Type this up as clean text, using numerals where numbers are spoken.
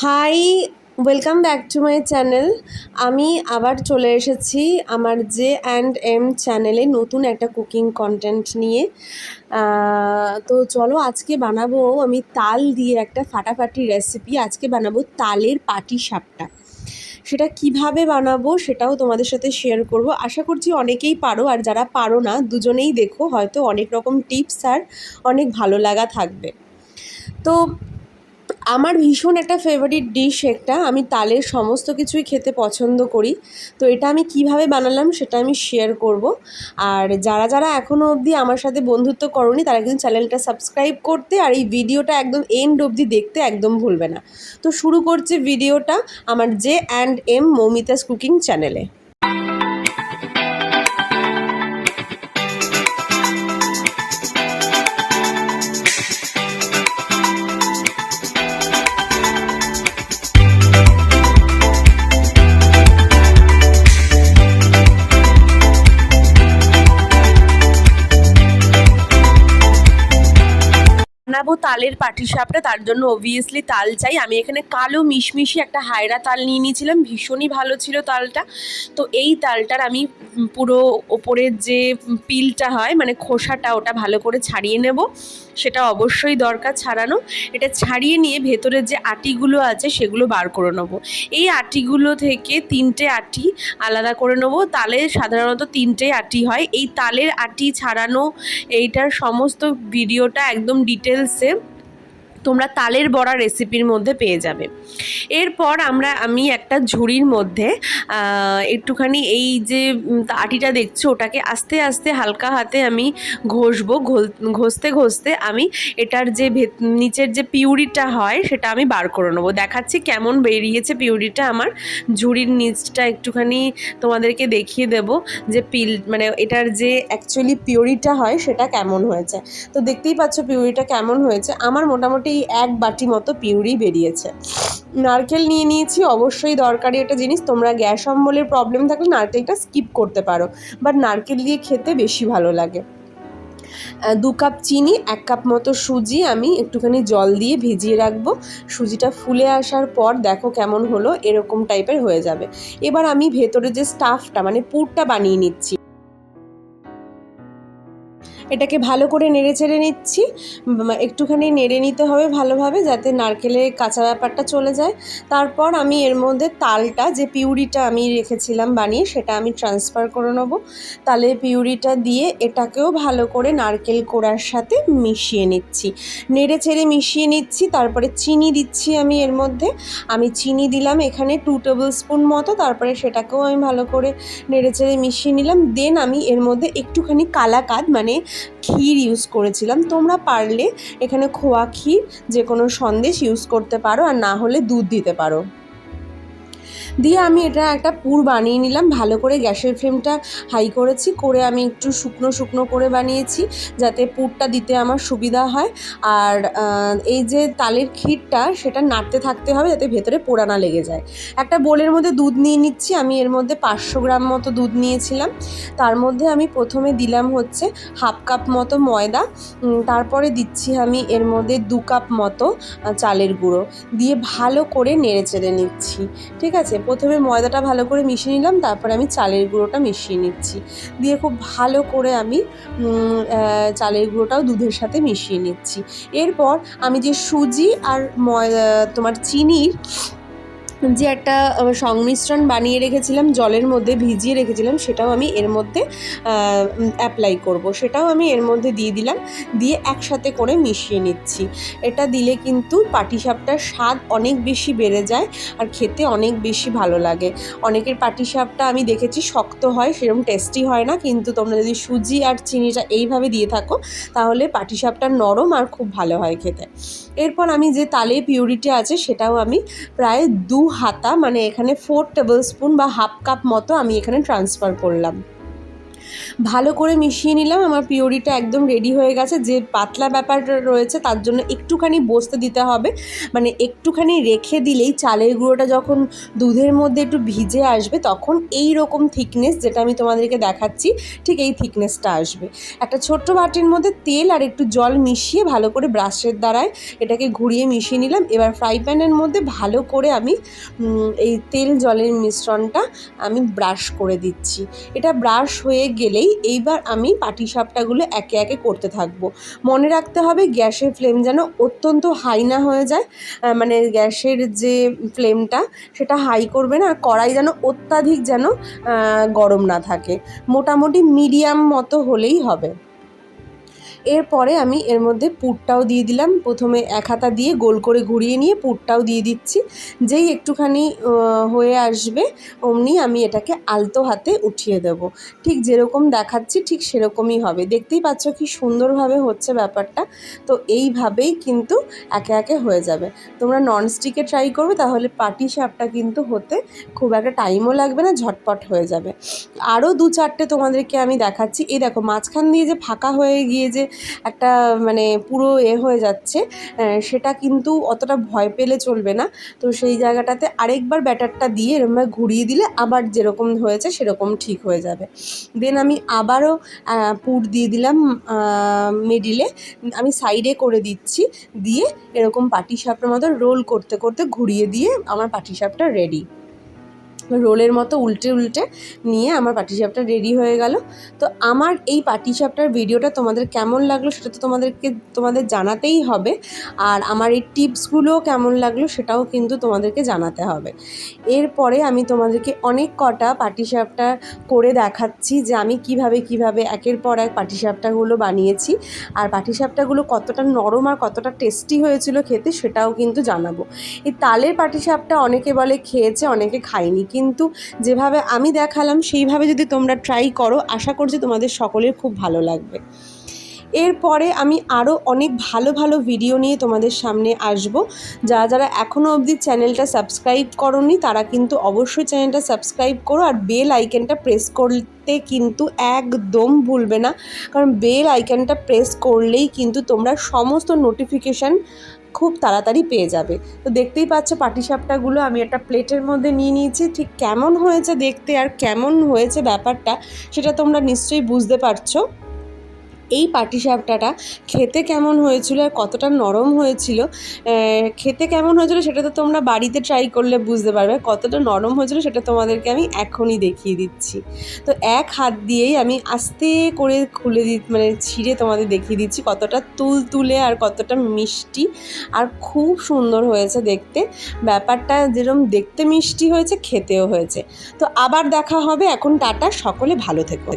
High, welcome back to my channel. আমি আবার চলে এসেছি আমার J&M চ্যানেলে নতুন একটা কুকিং কন্টেন্ট নিয়ে। তো চলো আজকে বানাবো আমি তাল দিয়ে একটা ফাটাফাটি রেসিপি। আজকে বানাবো তালের পাটিসাপটা। সেটা কিভাবে বানাবো সেটাও তোমাদের সাথে শেয়ার করব। আশা করছি অনেকেই পারো, আর যারা পারো না দুজনেই দেখো, হয়তো অনেক রকম টিপস আর অনেক ভালো লাগা থাকবে। তো আমার ভীষণ একটা ফেভারিট ডিশ একটা, আমি তালের সমস্ত কিছুই খেতে পছন্দ করি। তো এটা আমি কিভাবে বানালাম সেটা আমি শেয়ার করব। আর যারা যারা এখনও অবধি আমার সাথে বন্ধুত্ব করনি তারা কিন্তু চ্যানেলটা সাবস্ক্রাইব করতে আর এই ভিডিওটা একদম এন্ড অবধি দেখতে একদম ভুলবে না। তো শুরু করছে ভিডিওটা আমার J&M মৌমিতাস কুকিং চ্যানেলে। বানাবো তালের পাটিসাপটা, তার জন্য অবভিয়াসলি তাল চাই। আমি এখানে কালো মিশমিশি একটা হায়রা তাল নিয়ে নিয়েছিলাম, ভীষণই ভালো ছিল তালটা। তো এই তালটার আমি পুরো ওপরের যে পিলটা হয় মানে খোসাটা, ওটা ভালো করে ছাড়িয়ে নেব। সেটা অবশ্যই দরকার ছাড়ানো। এটা ছাড়িয়ে নিয়ে ভেতরের যে আটিগুলো আছে সেগুলো বার করে নেব। এই আটিগুলো থেকে 3টে আটি আলাদা করে নেব। তালে সাধারণত 3টে আটি হয়। এই তালের আটি ছাড়ানো এইটার সমস্ত ভিডিওটা একদম ডিটেলসে তোমরা তালের বড়া রেসিপির মধ্যে পেয়ে যাবে। এরপর আমি একটা ঝুড়ির মধ্যে একটুখানি এই যে আটিটা দেখছো ওটাকে আস্তে আস্তে হালকা হাতে আমি ঘষবো। ঘষতে ঘষতে আমি এটার যে নিচের যে পিউরিটা হয় সেটা আমি বার করে নেবো। দেখাচ্ছি কেমন বেরিয়েছে পিউরিটা আমার। ঝুড়ির নিচটা একটুখানি তোমাদেরকে দেখিয়ে দেব যে মানে এটার যে অ্যাকচুয়ালি পিউরিটা হয় সেটা কেমন হয়েছে। তো দেখতেই পাচ্ছ পিউরিটা কেমন হয়েছে। আমার মোটামুটি 1 বাটি মতো পিউরি বেরিয়েছে। নারকেল নিয়ে নিয়েছি, অবশ্যই দরকারি একটা জিনিস। তোমরা গ্যাস অম্বলের প্রবলেম থাকলে নারকেলটা স্কিপ করতে পারো, বাট নারকেল দিয়ে খেতে বেশি ভালো লাগে। 2 কাপ চিনি, 1 কাপ মতো সুজি আমি একটুখানি জল দিয়ে ভিজিয়ে রাখবো। সুজিটা ফুলে আসার পর দেখো কেমন হলো, এরকম টাইপের হয়ে যাবে। এবার আমি ভেতরে যে স্টাফটা মানে পুরটা বানিয়ে নিচ্ছি। এটাকে ভালো করে নেড়ে চেড়ে নিচ্ছি। একটুখানি নেড়ে নিতে হবে ভালোভাবে, যাতে নারকেলের কাঁচা ব্যাপারটা চলে যায়। তারপর আমি এর মধ্যে তালটা, যে পিউরিটা আমি রেখেছিলাম বানিয়ে, সেটা আমি ট্রান্সফার করে নেব। তালে পিউরিটা দিয়ে এটাকেও ভালো করে নারকেল কোড়ার সাথে মিশিয়ে নিচ্ছি, নেড়ে চেড়ে মিশিয়ে নিচ্ছি। তারপরে চিনি দিচ্ছি আমি এর মধ্যে। আমি চিনি দিলাম এখানে 2 টেবিল স্পুন মতো। তারপরে সেটাকেও আমি ভালো করে নেড়ে চেড়ে মিশিয়ে নিলাম। দেন আমি এর মধ্যে একটুখানি কালাকাঁদ মানে ক্ষীর ইউজ করেছিলাম। তোমরা পারলে এখানে খোয়া ক্ষীর, যে কোনো সন্দেশ ইউজ করতে পারো, আর না হলে দুধ দিতে পারো। দিয়ে আমি এটা একটা পুর বানিয়ে নিলাম। ভালো করে গ্যাসের ফ্লেমটা হাই করেছি, করে আমি একটু শুকনো শুকনো করে বানিয়েছি যাতে পুরটা দিতে আমার সুবিধা হয়। আর এই যে তালের ক্ষীরটা সেটা নাড়তে থাকতে হবে যাতে ভেতরে পোড়া না লেগে যায়। একটা বোলের মধ্যে দুধ নিয়ে নিচ্ছি। আমি এর মধ্যে 500 গ্রাম মতো দুধ নিয়েছিলাম। তার মধ্যে আমি প্রথমে দিলাম হচ্ছে 1/2 কাপ মতো ময়দা। তারপরে দিচ্ছি আমি এর মধ্যে 2 কাপ মতো চালের গুঁড়ো দিয়ে ভালো করে নেড়ে চেড়ে নিচ্ছি। ঠিক আছে, প্রথমে ময়দাটা ভালো করে মিশিয়ে নিলাম, তারপরে আমি চালের গুঁড়োটা মিশিয়ে নিচ্ছি। দিয়ে খুব ভালো করে আমি চালের গুঁড়োটাও দুধের সাথে মিশিয়ে নিচ্ছি। এরপর আমি যে সুজি আর তোমার চিনির যে একটা সংমিশ্রণ বানিয়ে রেখেছিলাম, জলের মধ্যে ভিজিয়ে রেখেছিলাম, সেটাও আমি এর মধ্যে অ্যাপ্লাই করব। সেটাও আমি এর মধ্যে দিয়ে দিলাম, দিয়ে একসাথে করে মিশিয়ে নিচ্ছি। এটা দিলে কিন্তু পাটিসাপটার স্বাদ অনেক বেশি বেড়ে যায় আর খেতে অনেক বেশি ভালো লাগে। অনেকের পাটিসাপটা আমি দেখেছি শক্ত হয়, সেরকম টেস্টি হয় না, কিন্তু তোমরা যদি সুজি আর চিনিটা এইভাবে দিয়ে থাকো তাহলে পাটিসাপটা নরম আর খুব ভালো হয় খেতে। এরপর আমি যে তালের পিউরিটি আছে সেটাও আমি প্রায় 2 হাতা মানে এখানে 4 টেবিল স্পুন বা 1/2 কাপ মতো আমি এখানে ট্রান্সফার করলাম। ভালো করে মিশিয়ে নিলাম। আমার পিউরিটা একদম রেডি হয়ে গেছে। যে পাতলা ব্যাপারটা রয়েছে তার জন্য একটুখানি বসতে দিতে হবে, মানে একটুখানি রেখে দিলেই চালের গুঁড়োটা যখন দুধের মধ্যে একটু ভিজে আসবে তখন এই রকম থিকনেস, যেটা আমি তোমাদেরকে দেখাচ্ছি ঠিক এই থিকনেসটা আসবে। একটা ছোট্ট বাটির মধ্যে তেল আর একটু জল মিশিয়ে ভালো করে ব্রাশের দ্বারায় এটাকে ঘুরিয়ে মিশিয়ে নিলাম। এবার ফ্রাই প্যানের মধ্যে ভালো করে আমি এই তেল জলের মিশ্রণটা আমি ব্রাশ করে দিচ্ছি। এটা ব্রাশ হয়ে গেলেই এইবার আমি পাটিসাপটাগুলো একে একে করতে থাকবো। মনে রাখতে হবে গ্যাসের ফ্লেম যেন অত্যন্ত হাই না হয়ে যায়, মানে গ্যাসের যে ফ্লেমটা সেটা হাই করবে না, আর কড়াই যেন অত্যাধিক যেন গরম না থাকে, মোটামুটি মিডিয়াম মতো হলেই হবে। এরপরে আমি এর মধ্যে পুরটাও দিয়ে দিলাম। প্রথমে এক হাতা দিয়ে গোল করে ঘুরিয়ে নিয়ে পুরটাও দিয়ে দিচ্ছি। যেই একটুখানি হয়ে আসবে অমনি আমি এটাকে আলতো হাতে উঠিয়ে দেব। ঠিক যেরকম দেখাচ্ছি ঠিক সেরকমই হবে। দেখতেই পাচ্ছ কি সুন্দরভাবে হচ্ছে ব্যাপারটা। তো এইভাবেই কিন্তু একে একে হয়ে যাবে। তোমরা ননস্টিকে ট্রাই করবে, তাহলে পাটিসাপটা কিন্তু হতে খুব একটা টাইমও লাগবে না, ঝটপট হয়ে যাবে। আরও 2-4টে তোমাদেরকে আমি দেখাচ্ছি। এই দেখো মাঝখান দিয়ে যে ফাঁকা হয়ে গিয়ে যে একটা মানে পুরো হয়ে যাচ্ছে, সেটা কিন্তু অতটা ভয় পেলে চলবে না। তো সেই জায়গাটাতে আরেকবার ব্যাটারটা দিয়ে এরমভাবে ঘুরিয়ে দিলে আবার যেরকম হয়েছে সেরকম ঠিক হয়ে যাবে। দেন আমি আবারও পুর দিয়ে দিলাম মিডিলে, আমি সাইডে করে দিচ্ছি, দিয়ে এরকম পাটিসাপটার মতো রোল করতে করতে ঘুরিয়ে দিয়ে আমার পাটিসাপটা রেডি। রোলের মতো উল্টে উল্টে নিয়ে আমার পাটিসাপটা রেডি হয়ে গেল। তো আমার এই পাটিসাপটার ভিডিওটা তোমাদের কেমন লাগলো সেটা তো তোমাদের জানাতেই হবে, আর আমার এই টিপসগুলোও কেমন লাগলো সেটাও কিন্তু তোমাদেরকে জানাতে হবে। এরপরে আমি তোমাদেরকে অনেক কটা পাটিসাপটা করে দেখাচ্ছি যে আমি কিভাবে একের পর এক পাটিসাপটাগুলো বানিয়েছি, আর পাটিসাপটাগুলো কতটা নরম আর কতটা টেস্টি হয়েছিল খেতে সেটাও কিন্তু জানাবো। এই তালের পাটিসাপটা অনেকে বলে খেয়েছে, অনেকে খায়নি, কিন্তু যেভাবে আমি দেখালাম সেইভাবে যদি তোমরা ট্রাই করো আশা করছি তোমাদের সকলের খুব ভালো লাগবে। এরপরে আমি আরও অনেক ভালো ভালো ভিডিও নিয়ে তোমাদের সামনে আসব। যারা এখনও অবধি চ্যানেলটা সাবস্ক্রাইব করোনি তারা কিন্তু অবশ্যই চ্যানেলটা সাবস্ক্রাইব করো, আর বেল আইকনটা প্রেস করতে কিন্তু একদম ভুলবে না, কারণ বেল আইকনটা প্রেস করলেই কিন্তু তোমরা সমস্ত নোটিফিকেশান খুব তাড়াতাড়ি পেয়ে যাবে। তো দেখতেই পাচ্ছ পাটিসাপটাগুলো আমি একটা প্লেটের মধ্যে নিয়ে নিয়েছি। ঠিক কেমন হয়েছে দেখতে আর কেমন হয়েছে ব্যাপারটা সেটা তোমরা নিশ্চয়ই বুঝতে পারছো। এই পাটিসাপটাটা খেতে কেমন হয়েছিল আর কতটা নরম হয়েছিল, খেতে কেমন হয়েছিল সেটা তো তোমরা বাড়িতে ট্রাই করলে বুঝতে পারবে, কতটা নরম হয়েছিল সেটা তোমাদেরকে আমি এখনই দেখিয়ে দিচ্ছি। তো এক হাত দিয়েই আমি আস্তে করে খুলে মানে ছিঁড়ে তোমাদের দেখিয়ে দিচ্ছি কতটা তুলতুলে আর কতটা মিষ্টি আর খুব সুন্দর হয়েছে দেখতে। ব্যাপারটা যেরকম দেখতে মিষ্টি হয়েছে খেতেও হয়েছে। তো আবার দেখা হবে, এখন টাটা, সকলে ভালো থেকো।